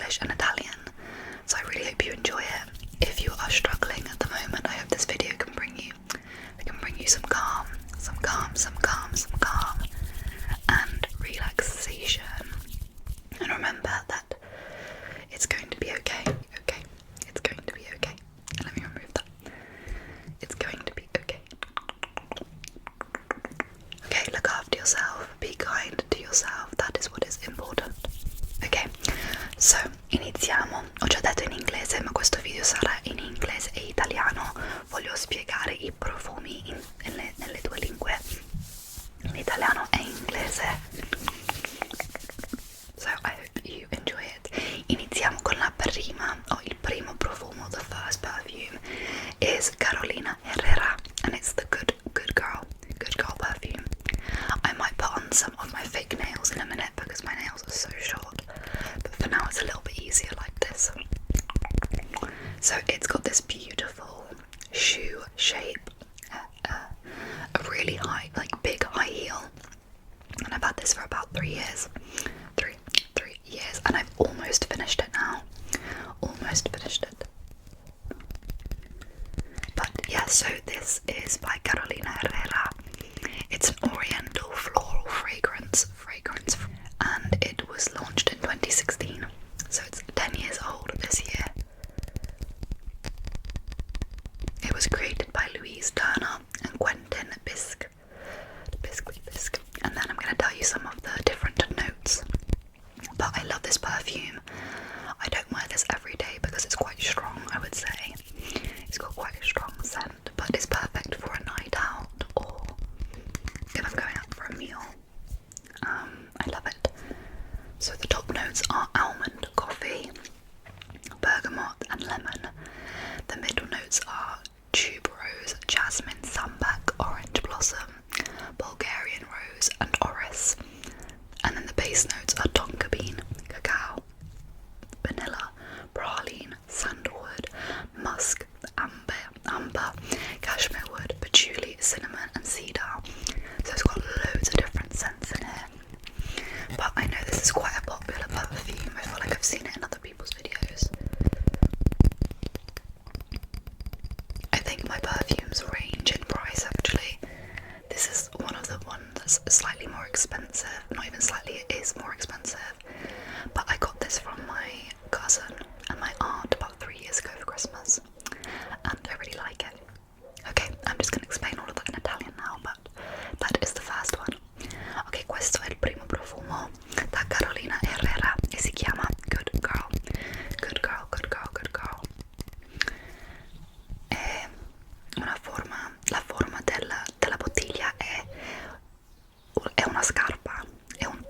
English and Italian, so I really hope you enjoy it. If you are struggling at the moment, I hope this video can bring you some calm, and relaxation. And remember that it's going to be okay, okay? It's going to be okay. Let me remove that. It's going to be okay. Okay, look after yourself, be kind to yourself, that is what is important. Ok, so iniziamo. Ho già detto in inglese, ma questo video sarà in inglese e italiano. Voglio spiegare i profumi nelle due lingue, in italiano e inglese. So I hope you enjoy it. Iniziamo con la prima, il primo profumo. The first perfume is Carolina Herrera, and it's the good girl perfume. I might put on some of my fake nails in a minute because my nails are so short, but for now it's a little bit easier like this. So it's got this beautiful shoe shape, a really high, like big high heel, and I've had this for about 3 years. 3 years, and I've almost finished it now. Almost finished it. But yeah, so this is by Carolina Herrera. It's an oriental floral fragrance, and it was launched in 2016, so it's 10 years old this year. It was created by Louise Turner and Quentin Bisque. And then I'm going to tell you some of the different notes. But I love this perfume. I don't wear this every day because it's quite strong, I would say. It's got quite a strong scent, but it's perfect for a night out or if I'm going out for a meal. I love it. So the top notes are almond, coffee, bergamot and lemon. The middle notes are tuberose, jasmine, sambac, orange blossom, Bulgarian rose and orris. And then the base notes are tonka bean, cacao, vanilla, praline, sandalwood, musk, amber, cashmere wood, patchouli, cinnamon and cedar. So it's got loads of different scents in here. But I know this is quite a popular perfume. I feel like I've seen it in other people's videos. I think my perfumes range in price actually. This is one of the ones that's slightly more expensive. Not even slightly, it is more expensive. But I got this from my cousin and my aunt about 3 years ago for Christmas. And I really like it. Ok, I'm just going to explain all of that in Italian now, but that is the first one. Ok, questo è il primo profumo da Carolina Herrera e si chiama Good Girl. Good Girl, Good Girl, Good Girl. E la forma della bottiglia è una scarpa, ha un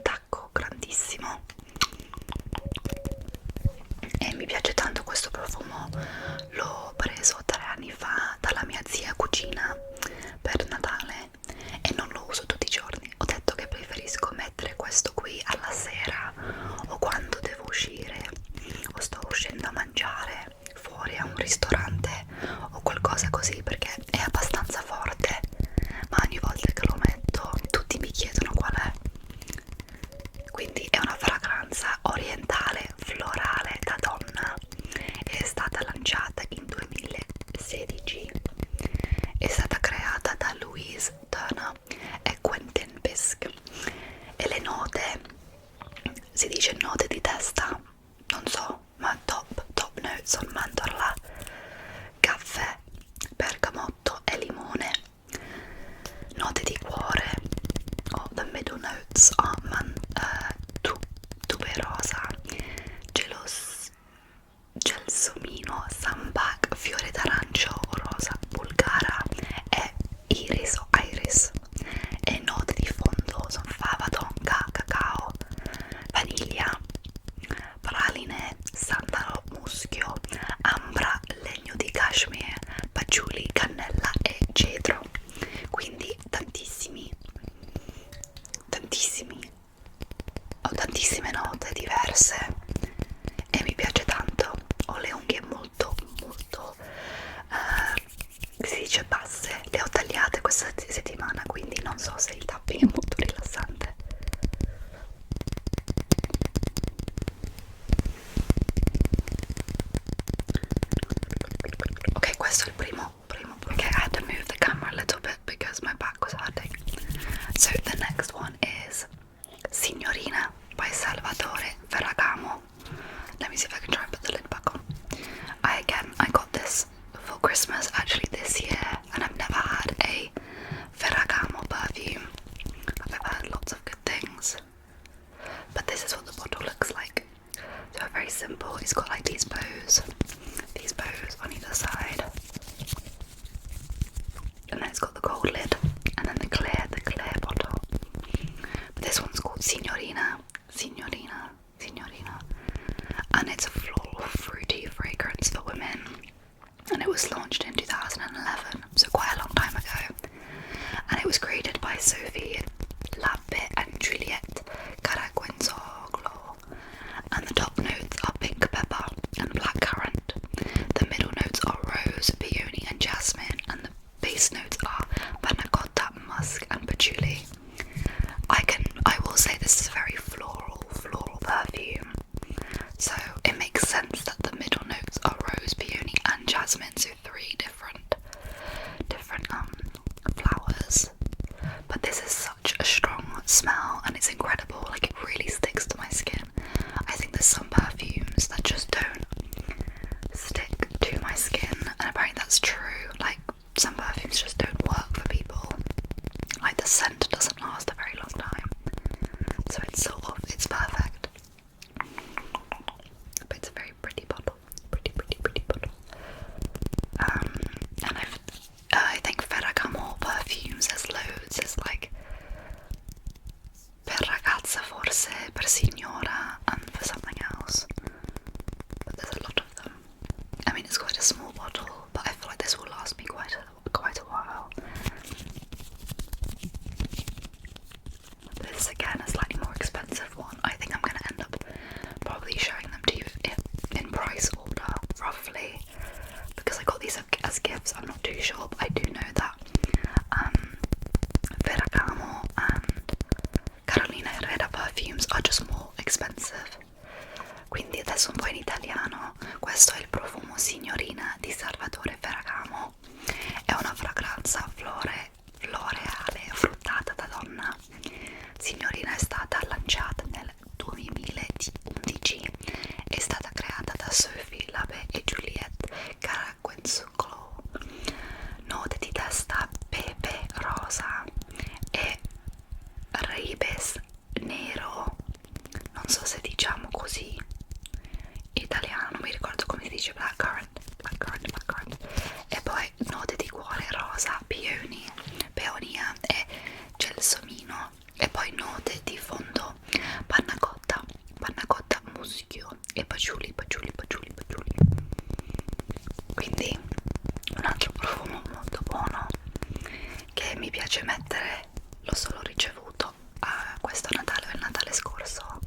tacco grandissimo. E mi piace tanto questo profumo, l'ho preso 3 anni fa dalla mia zia cugina per Natale e non lo uso tutti i giorni. Ho detto che preferisco mettere questo qui alla sera o quando devo uscire o sto uscendo a mangiare fuori a un ristorante o qualcosa così, perché è abbastanza forte, ma ogni volta che lo metto tutti mi chiedono qual è. Quindi è una fragranza orientale florale da donna, è stata lanciata in 2016, è stata creata da Louise Turner e Quentin Bisque e le note, si dice note di testa, non so, ma top notes sono mandorla, caffè, bergamotto e limone. Note di cuore, the middle notes are tuberosa, gelsomino, sambac, fiore d'arancio o rosa, bulgara e iris o iris. E note di fondo sono fava, tonka, cacao, vaniglia, praline, sandalo, muschio, ambra, legno di cashmere, patchouli, cannella e cedro. Quindi ho tantissime note diverse e mi piace tanto. Ho le unghie molto si dice basse, le ho tagliate questa settimana, quindi non so se il tapping è molto rilassante. me see if I can try and put the lid back on. I got this for Christmas actually this year, and I've never had a Ferragamo perfume. I've heard lots of good things, but this is what the bottle looks like. So very simple. It's got like these bows on either side, and then it's got the gold lid, and then the clear bottle. But this one's called Signorina, and it's a floral fruity fragrance for women, and it was launched in 2011, so quite a long time ago, and it was created by Sophie Lappe and Juliette Caraguenzoglo, and the top notes are pink pepper and blackcurrant. The middle notes are rose, peony and jasmine, and the base notes are panna cotta, musk and patchouli. I will say this is a very floral perfume, so it makes sense that the middle notes are rose, peony and jasmine, so 3 different flowers. But this is such a strong smell, and it's incredible. Like, it really sticks to my skin. I think there's some perfumes that just don't stick to my skin, and apparently that's true. Like, some perfumes just don't work for people. Like, the scent doesn't last a very long time, so it's perfect. But it's a very pretty bottle, pretty bottle. And I think Ferragamo perfumes, there's loads. There's like per ragazza, forse, per signora, and for something else. But there's a lot of them. I mean, it's quite a small bottle, but I feel like this will last me quite a while. This again is a slightly more expensive one. I think I'm going to end up probably showing them to you in price order, roughly, because I got these as gifts. I'm not too sure, but I do know that Ferragamo and Herrera perfumes are just more expensive. Quindi adesso un po' in italiano. Questo è il profumo Signorina di Salvatore Ferragamo. È una fragranza floreale fruttata da donna. Signorina è stata lanciata nel 2011, è stata creata da Sophie Lappe e Juliette Caraguenzoglo. Note di testa pepe rosa e ribes nero, non so se diciamo così italiano, non mi ricordo come si dice, blackcurrant, e poi note di cuore rosa, peonia e gelsomino, e poi note di fondo panna cotta, muschio e patchouli. Quindi un altro profumo molto buono che mi piace mettere. L'ho solo ricevuto a questo Natale o il Natale scorso,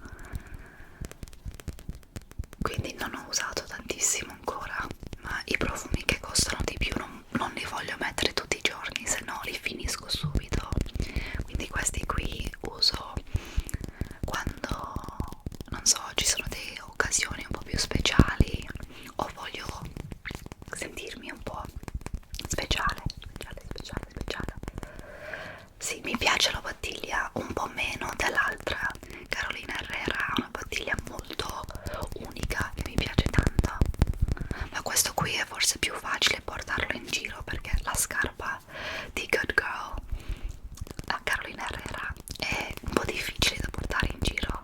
quindi non ho usato tantissimo ancora, ma i profumi che costano di più non li voglio mettere tutti i giorni, se no li finisco subito. Quindi questi qui uso quando, non so, ci sono delle occasioni un po' più speciali o voglio sentirmi un po' speciale. Sì, mi piace la bottiglia un po' meno dell'altra. Carolina Herrera ha una bottiglia molto unica e mi piace tanto, ma questo qui è forse più facile portarlo in giro perché la scarpa di Good Girl a Carolina Herrera è un po' difficile da portare in giro.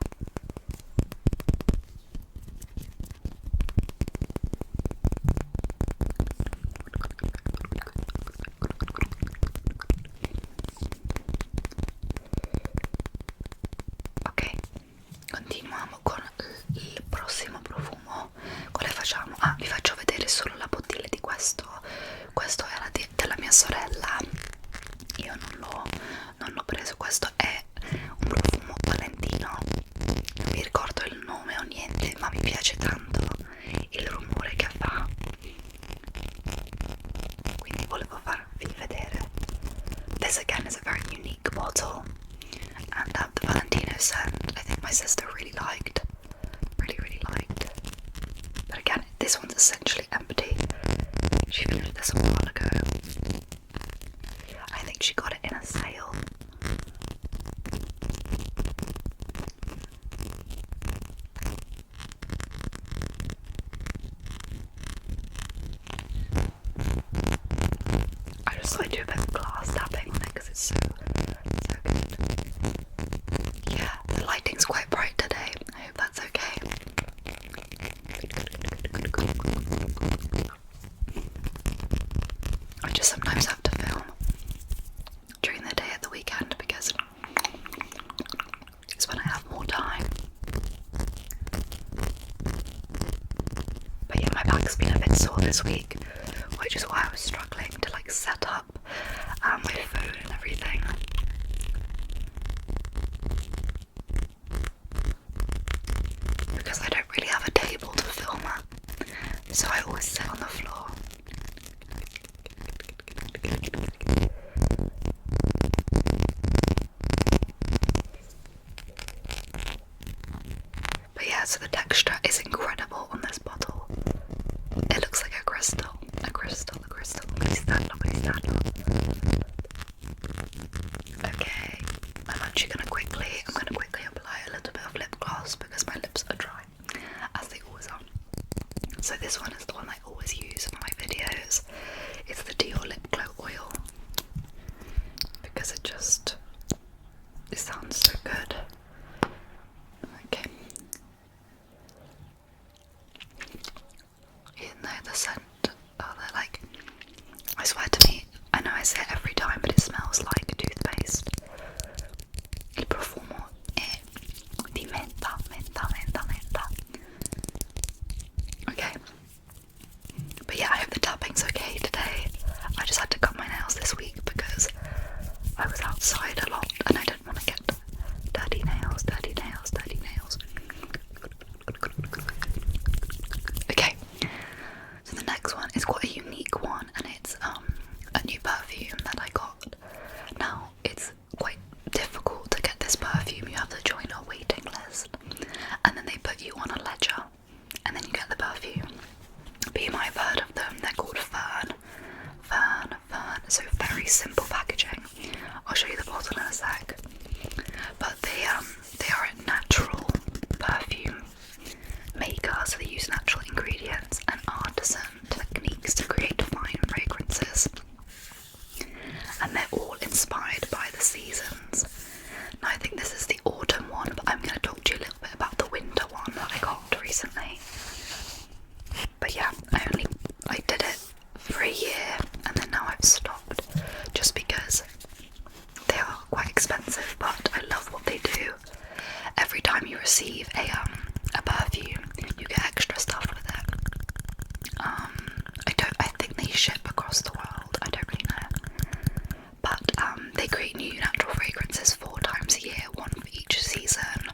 Continuiamo con il prossimo profumo. Quale facciamo? Vi faccio vedere solo la bottiglia di questo era della mia sorella, io non l'ho preso. Questo è un profumo valentino, non mi ricordo il nome o niente, ma mi piace tanto il rumore che fa, quindi volevo farvi vedere. This again is a very unique bottle, and the Valentino scent I think my sister really liked. But again, this one's essentially empty. She finished this a while ago. I think she got it in a sale. also I do a bit of glass tapping on it because it's so good. Yeah, the lighting's quite bright today. I hope that's okay. I just sometimes have to film during the day at the weekend because it's when I have more time. But yeah, my back's been a bit sore this week, which is why I was struggling to like set up my phone and everything. Because I don't really have a table to film at, so I always sit on the floor. But yeah, so the texture is incredible on this bottle. It looks like a crystal. Okay, I'm gonna quickly apply a little bit of lip gloss because my lips are dry, as they always are. So this one is the one I always use for my videos. It's the Dior Lip Glow Oil because it sounds so good. Okay. Even though the scent, they're like, I swear to me, I know I say it every time, but it smells like toothpaste. Il profumo è di menta. Okay. But yeah, I hope the tapping's okay today. I just had to cut my nails this week because I was outside a lot and I didn't want to get dirty nails. Okay, so the next one is quite a unique one, and it's a new perfume that I got. Now, it's quite difficult to get this perfume. You have to join a waiting list, and then they put you on a ledger, and then you get the perfume. But you might have heard of them. They're called Fern. So very simple packaging. I'll show you the bottle in a sec. But they are a natural perfume maker, so they use natural ingredients and artisan techniques to create fine fragrances. And they're all inspired by the seasons. Now I think this is the autumn one, but I'm going to talk to you a little bit about the winter one that I got recently. But yeah, I did it for a year and then now I've stopped just because they are quite expensive, but I love what they do. Every time you receive a perfume, you get extra stuff with it. I think they ship across the world, I don't really know. But they create new natural fragrances 4 times a year, one for each season.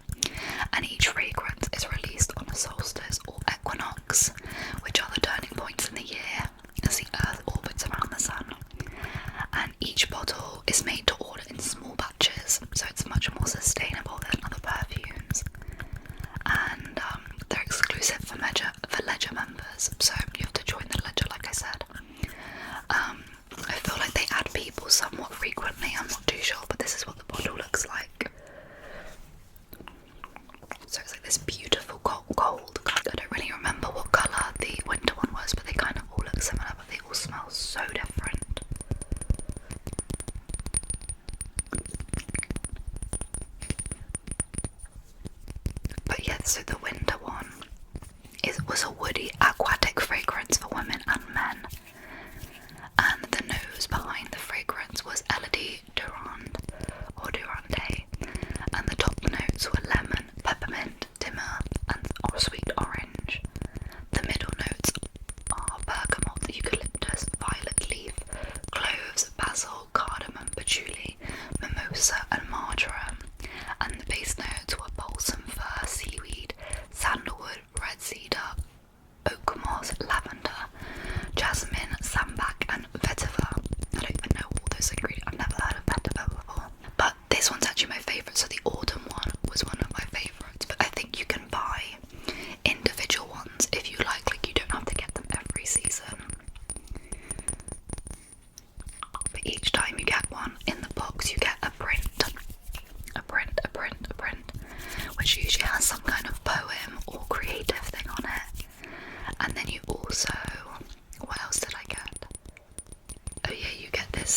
And each fragrance is released on a solstice or equinox, which are the turning points in the year as the Earth orbits around the sun. And each bottle is made to order in small batches, so it's much more sustainable than other perfumes. And they're exclusive for Ledger members, so you have to join the Ledger, like I said. I feel like they add people somewhat frequently, I'm not too sure, but this is what the bottle looks like. So it's like this beautiful gold. I don't really remember what colour the winter one was, but they kind of all look similar, but they all smell so different. But yeah, so the winter one was a woody aquatic fragrance for women and men. And the nose behind the fragrance was Elodie Durand, and the top notes were lemon, peppermint, dimmer, and sweet orange. The middle notes are bergamot, eucalyptus, violet leaf, cloves, basil, cardamom, patchouli, mimosa, and marjoram. And the base notes were balsam, fir, seaweed, sandalwood, red cedar, oak moss, lavender, jasmine, sambac, and vetiver. I don't even know all those ingredients. I've never heard of vetiver before. But this one's actually my favourite. So the autumn one was one of my favourites. But I think you can buy individual ones if you like you don't have to get them every season. But each time you get one in the box, you get a print, which usually has some kind of poem or creative thing on it. And then you also, what else did I get? Oh yeah, you get this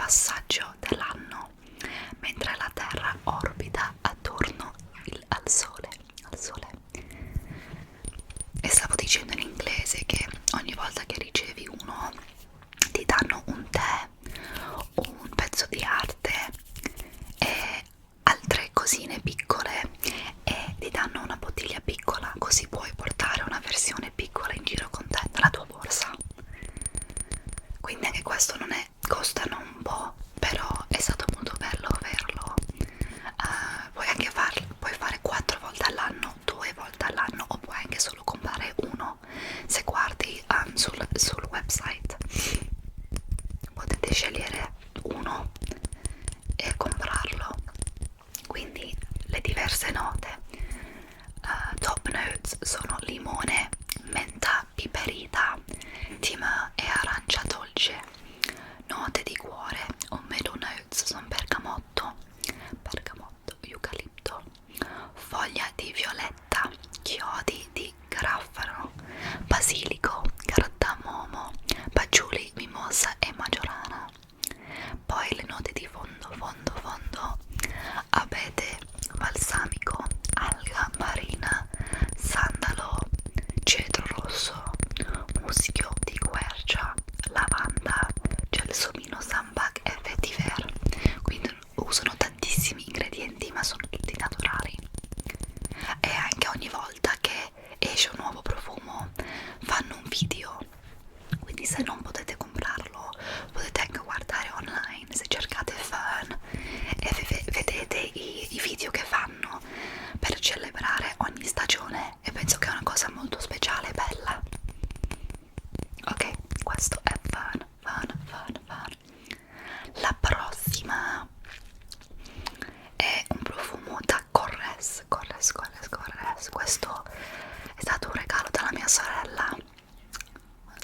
passaggio dell'anno, mentre la Terra orbita attorno al Sole. E stavo dicendo in inglese che ogni volta che ricevi uno ti danno un tè, un pezzo di arte e altre cosine piccole, e ti danno una bottiglia piccola, così puoi portare una versione piccola in giro con te nella tua borsa. Quindi anche questo non è, costano un po', però è stato molto bello averlo. Puoi anche puoi fare 4 volte all'anno, 2 volte all'anno, o puoi anche solo comprare uno. Se guardi sul website potete scegliere uno e comprarlo. Quindi le diverse note, top notes sono limone, menta piperita, timo e arancia dolce. Note di cuore o middle notes sono bergamotto, eucalipto, foglia di violetta, chiodi di garofano, basilico, cardamomo, patchouli, mimosa e maggiolana. Poi le note di fondo, abete, balsamico, alga marina, sandalo, cedro rosso, muschio di quercia, lavanda, gelsomino, sambac e vetiver. Quindi usano tantissimi ingredienti, ma sono tutti naturali. E anche ogni volta che esce un nuovo profumo fanno un video, quindi se non potete comprarlo potete anche guardare online, se cercate Fern e vedete i video che fanno per celebrare ogni stagione, e penso che è una cosa molto speciale e bella. Ok, questo è Fern. La prossima è un profumo da Korres. Questo è stato un regalo dalla mia sorella.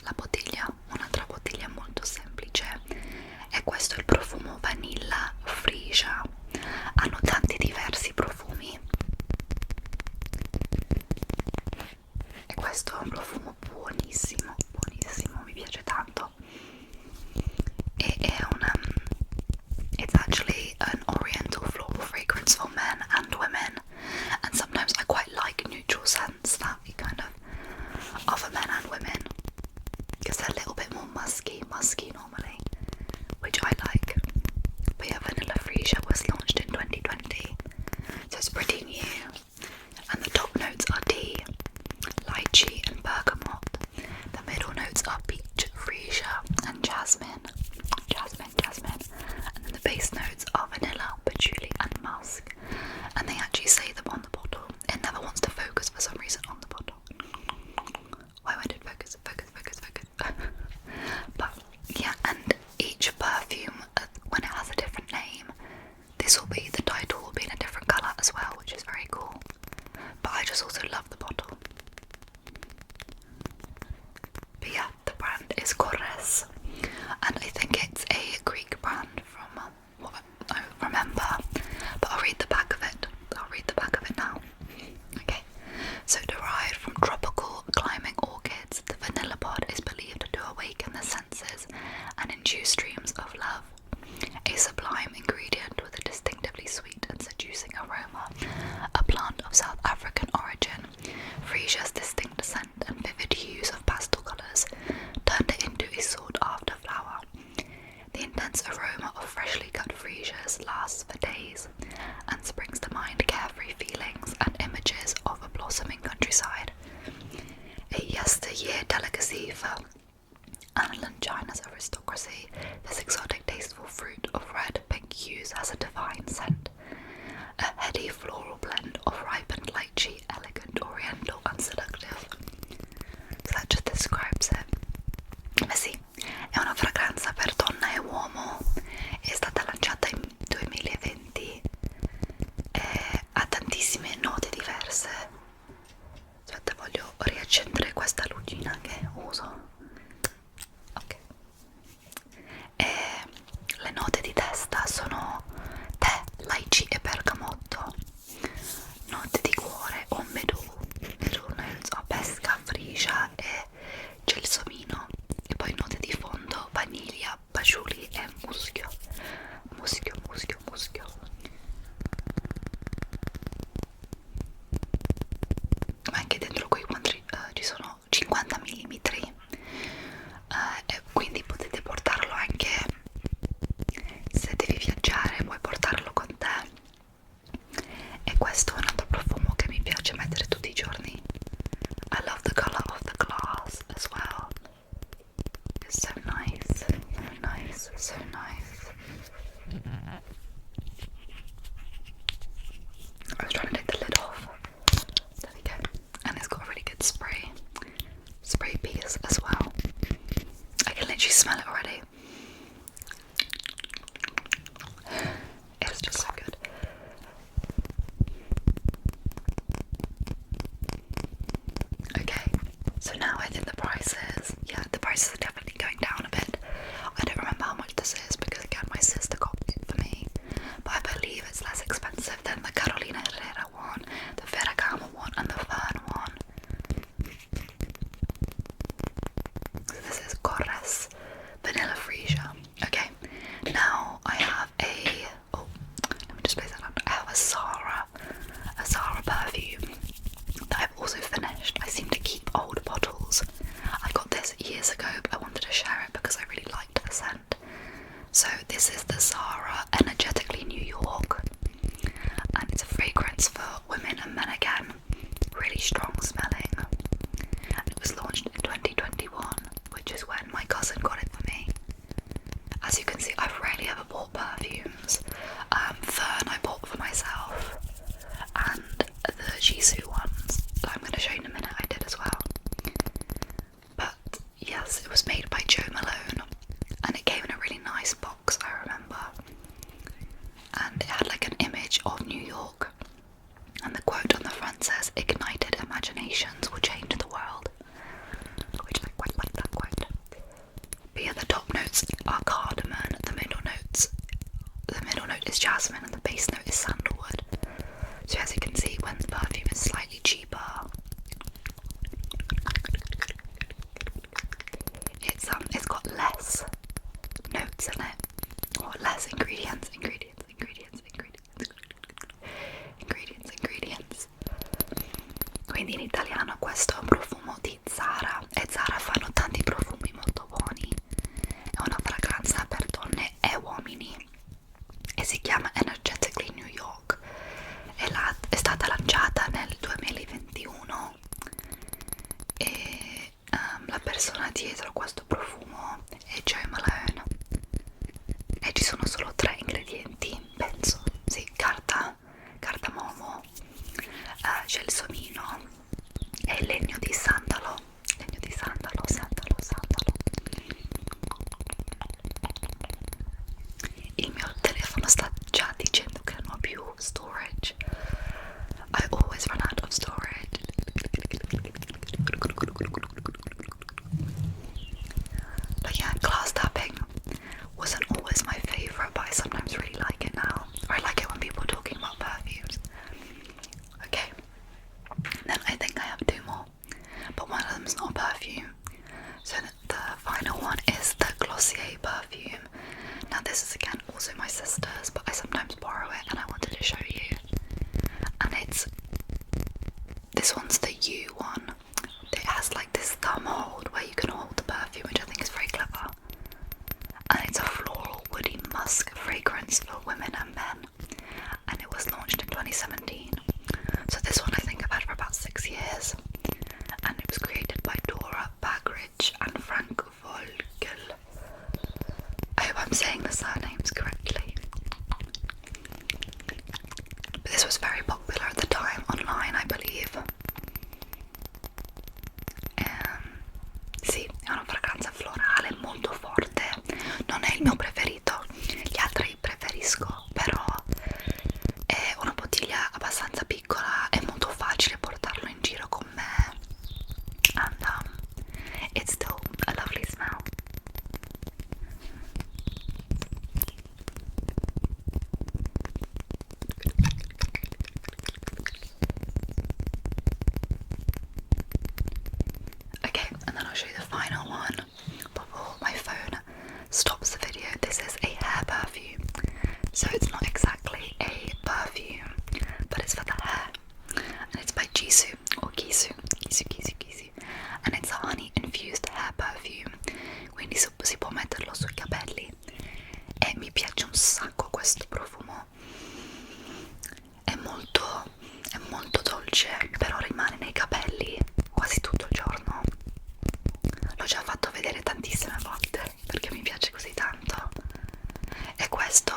La bottiglia, un'altra bottiglia molto semplice, e questo è il profumo vanilla Freesia. Hanno tanti diversi profumi e questo è un profumo buonissimo, mi piace tanto. E è it's actually an oriental floral fragrance for men and women, and sometimes I quite like neutral scents that you kind of offer men and women, because they're a little bit more musky normally, which I like. But yeah, Vanilla Freesia was launched in 2020, so it's pretty new, and the top notes are tea, lychee and bergamot. The middle notes are peach, freesia and jasmine, and then the base notes are vanilla, patchouli and musk. And they actually say them on the bottle. It never wants to focus for some reason on the bottle. Why did it focus? But yeah, and each perfume, when it has a different name, the title will be in a different colour as well, which is very cool. But I just also love the bottle. But yeah, the brand is Korres, and I think it's a Greek brand from what I remember, but I'll read the back of it now. Okay, so derived from tropical climbing orchids, the vanilla pod is believed to awaken the senses and induce dreams of love. A sublime ingredient with a distinctively sweet and seducing aroma, a plant of South African origin, Freesia's distinct scent and vivid hues of pastel colours turned it into a sought-after flower. The intense aroma of freshly cut freesias lasts for days and springs to mind carefree feelings and images of a blossoming countryside. A yesteryear delicacy for Anne China's aristocracy, this exotic tasteful fruit of red pink hues has a divine scent. A heady floral blend of ripened lychee, elegant, oriental and seductive. So that just describes it. Eh sì, è una fragranza per donna e uomo, è stata lanciata in 2020 e ha tantissime note diverse. Aspetta, voglio riaccendere questa lucina che uso. Ok. E le note di testa sono tè, lychee e bergamotto. Note di cuore o I was trying to take the lid off. There we go. And it's got a really good spray piece as well. I can literally smell it already. It's just so good. Okay, so now I think the prices, yeah, the prices are definitely going down a bit. I don't remember how much this is because again my sister got it for me, but I believe it's less expensive than the Herrera one, the Ferragamo one, and the Fern one. So this is Korres Vanilla Freesia. Okay, now I have let me just place that on. I have a Zara perfume that I've also finished. I seem to keep old bottles. I got this years ago, but I wanted to share it because I really liked the scent. So this is the Zara Energetically New York, and it's a fragrance for women and men again, really strong smelling. And it was launched in 2021, which is when my cousin got it for me. As you can see, I've rarely ever bought perfumes. Fern I bought for myself, and the Jisoo ones that I'm going to show you in a minute I did as well. But yes, it was made by Jo Malone, and it came in a really nice box, I remember. And it had like an image of New York, and the quote on the front says, "Ignited imaginations will change the world," which I quite like that quote. But yeah, the top notes are cardamom, the middle note is jasmine, and the base note is sandalwood. So as you can see, when the perfume is slightly cheaper, it's got less notes in it, or less ingredients. Quindi in italiano questo è un profumo di Zara, e Zara fanno tanti profumi molto buoni. È una fragranza per donne e uomini e si chiama Energetically New York. È stata lanciata nel 2021 e la persona dietro questo profumo è Jo Malone, e ci sono solo 3 ingredienti, penso. Sì, cardamomo, gelsomino e legno di sandalo. Il mio telefono sta già dicendo che non ho più storage. I always run out of storage. But yeah, glass tapping wasn't always my favourite, but I sometimes really like it now. Or I like it when people are talking about perfumes. Okay, then I think I have 2 more, but one of them's not a perfume. So the final one is the Glossier perfume. Now this is again also my sister's, but I sometimes borrow it and I wanted to show you. And this one's the U one. It has like this thumb hold where you can hold the perfume, which I think is very clever. And it's a floral woody musk fragrance for women and men. And it was launched in 2017. So this one I think I've had for about 6 years. And it was created by Dora Bagridge and Frank Vogel. I hope I'm saying the surnames correctly. But this was very popular at the time online, I believe. Sì, è una fragranza florale molto forte. Non è il mio preferito, gli altri preferisco, però è una bottiglia abbastanza piccola, è molto facile portarlo in giro con me. And it's still a lovely smell. Okay, and then I'll show you the final one before my phone stops the video. This is a hair perfume. So it's not exactly a perfume, but it's for the hair. And it's by Jisoo, or Gisu. And it's a honey infused hair perfume. Quindi si può metterlo sui capelli. E mi piace un sacco questo profumo. È molto dolce, però rimane nei capelli quasi tutto il giorno. L'ho già fatto vedere tantissime volte perché mi piace così tanto. E questo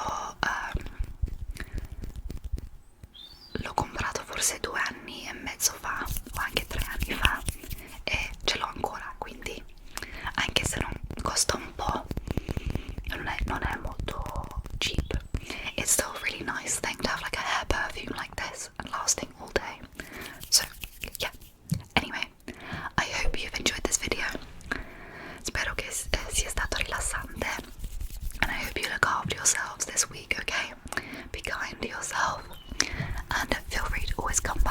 always come